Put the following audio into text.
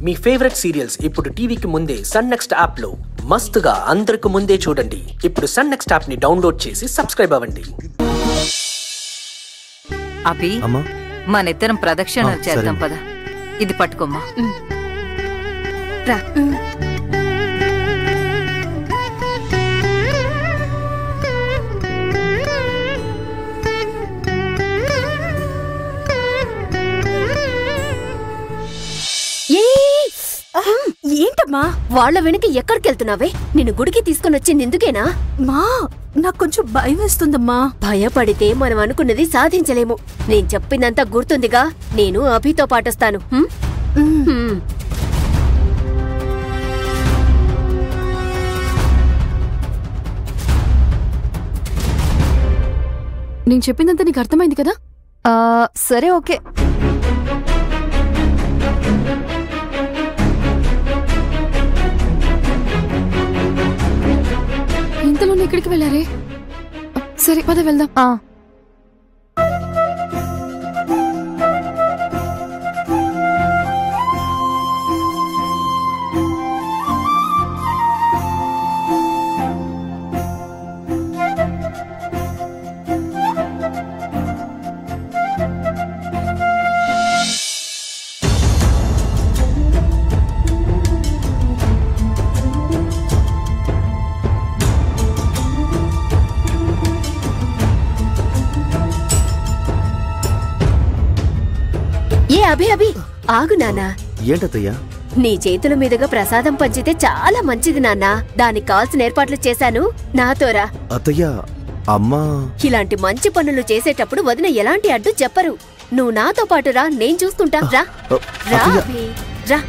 మీ favourite serials ఇప్పుడు టీవీకి ముందే సన్ నెక్స్ట్ యాప్ లో మస్తుగా అందరికి ముందే చూడండి. ఇప్పుడు సన్ నెక్స్ట్ యాప్ ని డౌన్లోడ్ చేసి సబ్స్క్రైబ్ అవ్వండి. అభి, మనిద్దరం ప్రదక్షిణలు చేద్దాం పద. ఇది పట్టుకోమ్మా. ఏంటమ్మా వాళ్ళ వెనక ఎక్కడికెళ్తున్నావే? నిన్ను గుడికి తీసుకుని వచ్చింది ఎందుకేనా? మా నాకు కొంచెం భయం వేస్తుందమ్మా. భయపడితే మనం అనుకున్నది సాధించలేము. నేను చెప్పినంత గుర్తుందిగా, నేను అభితో పాటొస్తాను. నేను చెప్పిందంతా నీకు అర్థమైంది కదా? సరే, ఓకే. ఇంతలోనే ఎక్కడికి వెళ్ళారే? సరే పద వెళ్దాం. అభి అభి ఆగు నాన్నా. ఏంటయ్యా? నీ చేతుల మీదుగా ప్రసాదం పంచితే చాలా మంచిది నాన్నా. దానికి కావాల్సిన ఏర్పాట్లు చేశాను, నాతోరా. అత్తయ్య, అమ్మా ఇలాంటి మంచి పనులు చేసేటప్పుడు వదిన ఎలాంటి అడ్డు చెప్పరు. నువ్వు నాతో పాటు రా, నేను చూసుకుంటా. రా రా అభి రా.